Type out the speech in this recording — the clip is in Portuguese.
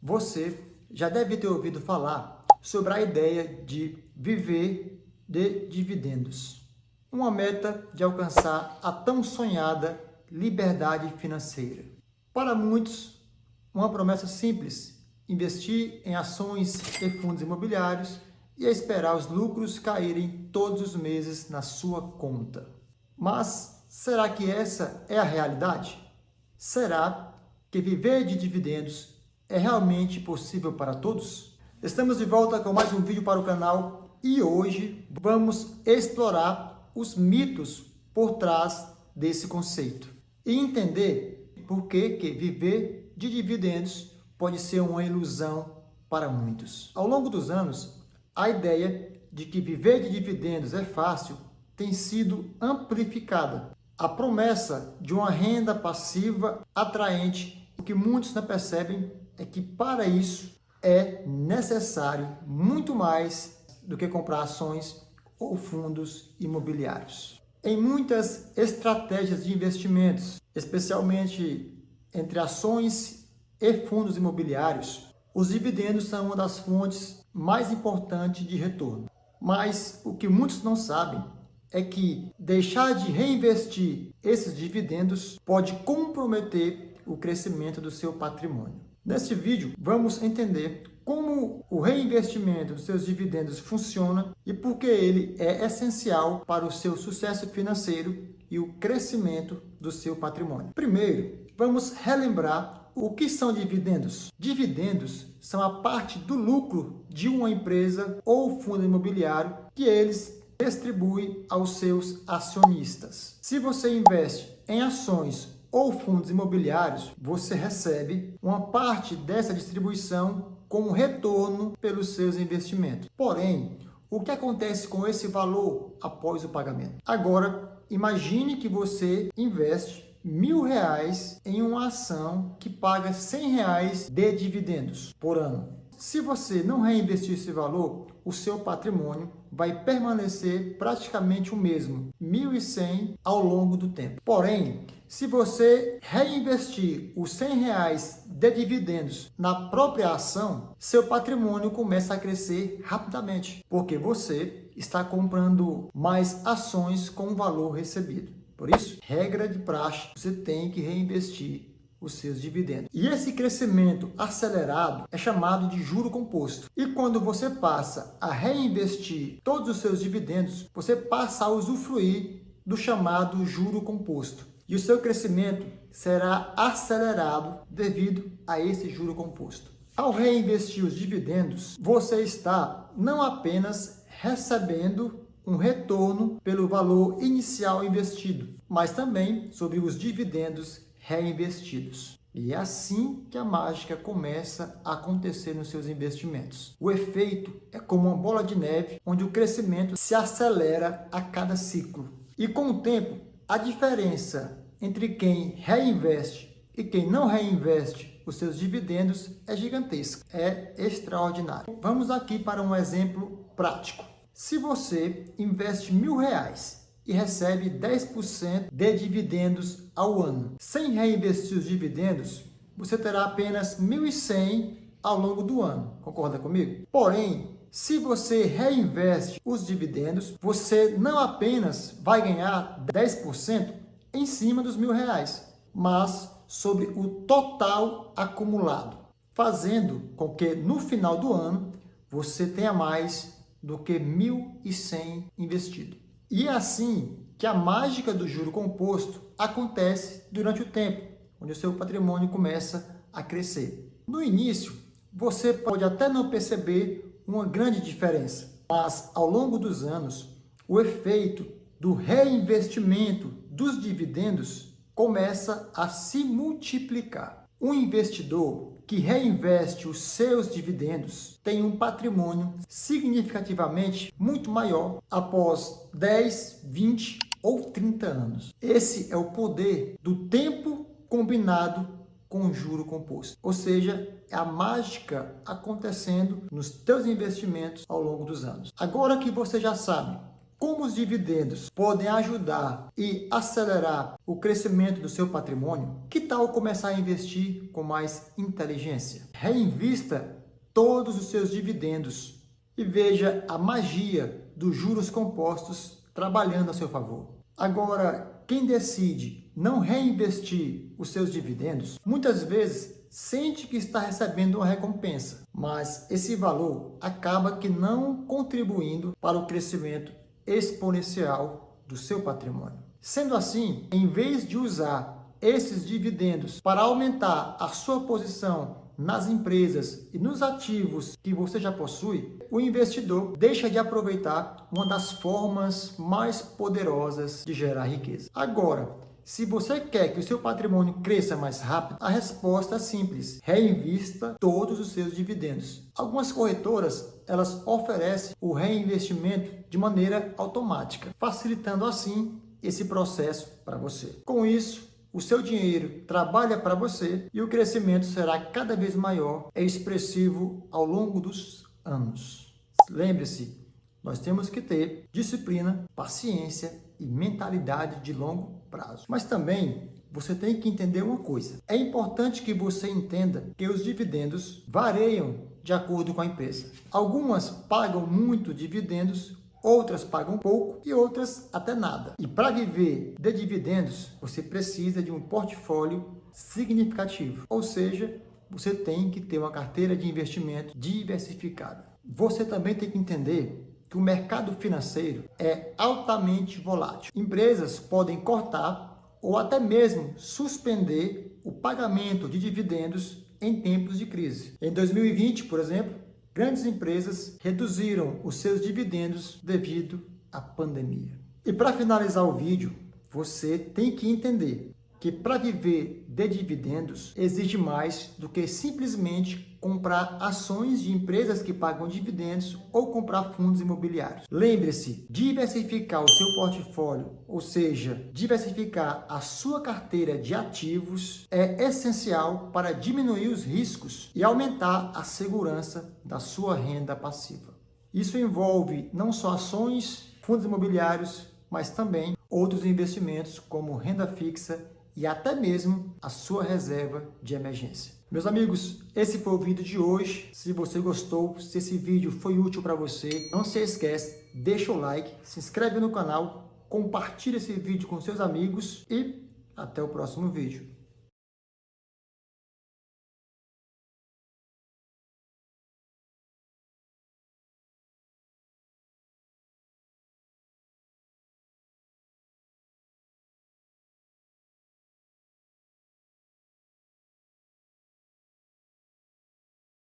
Você já deve ter ouvido falar sobre a ideia de viver de dividendos, uma meta de alcançar a tão sonhada liberdade financeira. Para muitos, uma promessa simples: investir em ações e fundos imobiliários e esperar os lucros caírem todos os meses na sua conta. Mas será que essa é a realidade? Será que viver de dividendos é realmente possível para todos? Estamos de volta com mais um vídeo para o canal e hoje vamos explorar os mitos por trás desse conceito e entender por que viver de dividendos pode ser uma ilusão para muitos. Ao longo dos anos, a ideia de que viver de dividendos é fácil tem sido amplificada. A promessa de uma renda passiva atraente, o que muitos não percebem é que para isso é necessário muito mais do que comprar ações ou fundos imobiliários. Em muitas estratégias de investimentos, especialmente entre ações e fundos imobiliários, os dividendos são uma das fontes mais importantes de retorno. Mas o que muitos não sabem é que deixar de reinvestir esses dividendos pode comprometer o crescimento do seu patrimônio. Neste vídeo, vamos entender como o reinvestimento dos seus dividendos funciona e por que ele é essencial para o seu sucesso financeiro e o crescimento do seu patrimônio. Primeiro, vamos relembrar o que são dividendos. Dividendos são a parte do lucro de uma empresa ou fundo imobiliário que eles distribuem aos seus acionistas. Se você investe em ações ou fundos imobiliários, você recebe uma parte dessa distribuição como retorno pelos seus investimentos. Porém, o que acontece com esse valor após o pagamento? Agora, imagine que você investe R$1.000 em uma ação que paga R$100 de dividendos por ano. Se você não reinvestir esse valor, o seu patrimônio vai permanecer praticamente o mesmo, R$1.100 ao longo do tempo. Porém, se você reinvestir os R$100 de dividendos na própria ação, seu patrimônio começa a crescer rapidamente, porque você está comprando mais ações com o valor recebido. Por isso, regra de praxe, você tem que reinvestir os seus dividendos. E esse crescimento acelerado é chamado de juro composto. E quando você passa a reinvestir todos os seus dividendos, você passa a usufruir do chamado juro composto. E o seu crescimento será acelerado devido a esse juro composto. Ao reinvestir os dividendos, você está não apenas recebendo um retorno pelo valor inicial investido, mas também sobre os dividendos reinvestidos. E é assim que a mágica começa a acontecer nos seus investimentos. O efeito é como uma bola de neve, onde o crescimento se acelera a cada ciclo. E com o tempo, a diferença entre quem reinveste e quem não reinveste os seus dividendos é gigantesca, é extraordinário. Vamos aqui para um exemplo prático. Se você investe R$1.000 e recebe 10% de dividendos ao ano, sem reinvestir os dividendos, você terá apenas R$1.100 ao longo do ano. Concorda comigo? Porém, se você reinveste os dividendos, você não apenas vai ganhar 10% em cima dos R$1.000, mas sobre o total acumulado, fazendo com que no final do ano você tenha mais do que R$1.100 investido. E é assim que a mágica do juro composto acontece durante o tempo, onde o seu patrimônio começa a crescer. No início, você pode até não perceber uma grande diferença, mas ao longo dos anos, o efeito do reinvestimento dos dividendos começa a se multiplicar. Um investidor que reinveste os seus dividendos tem um patrimônio significativamente muito maior após 10, 20 ou 30 anos. Esse é o poder do tempo combinado com o juro composto. Ou seja, é a mágica acontecendo nos teus investimentos ao longo dos anos. Agora que você já sabe como os dividendos podem ajudar e acelerar o crescimento do seu patrimônio, que tal começar a investir com mais inteligência? Reinvista todos os seus dividendos e veja a magia dos juros compostos trabalhando a seu favor. Agora, quem decide não reinvestir os seus dividendos, muitas vezes sente que está recebendo uma recompensa, mas esse valor acaba que não contribuindo para o crescimento exponencial do seu patrimônio. Sendo assim, em vez de usar esses dividendos para aumentar a sua posição nas empresas e nos ativos que você já possui, o investidor deixa de aproveitar uma das formas mais poderosas de gerar riqueza. Agora, se você quer que o seu patrimônio cresça mais rápido, a resposta é simples: reinvista todos os seus dividendos. Algumas corretoras, elas oferecem o reinvestimento de maneira automática, facilitando assim esse processo para você. Com isso, o seu dinheiro trabalha para você e o crescimento será cada vez maior e expressivo ao longo dos anos. Lembre-se, nós temos que ter disciplina, paciência e mentalidade de longo prazo. Mas também você tem que entender uma coisa. É importante que você entenda que os dividendos variam de acordo com a empresa. Algumas pagam muito dividendos, outras pagam pouco e outras até nada. E para viver de dividendos, você precisa de um portfólio significativo. Ou seja, você tem que ter uma carteira de investimento diversificada. Você também tem que entender que o mercado financeiro é altamente volátil. Empresas podem cortar ou até mesmo suspender o pagamento de dividendos em tempos de crise. Em 2020, por exemplo, grandes empresas reduziram os seus dividendos devido à pandemia. E para finalizar o vídeo, você tem que entender que para viver de dividendos exige mais do que simplesmente comprar ações de empresas que pagam dividendos ou comprar fundos imobiliários. Lembre-se, diversificar o seu portfólio, ou seja, diversificar a sua carteira de ativos é essencial para diminuir os riscos e aumentar a segurança da sua renda passiva. Isso envolve não só ações, fundos imobiliários, mas também outros investimentos como renda fixa e até mesmo a sua reserva de emergência. Meus amigos, esse foi o vídeo de hoje. Se você gostou, se esse vídeo foi útil para você, não se esquece, deixa o like, se inscreve no canal, compartilha esse vídeo com seus amigos e até o próximo vídeo.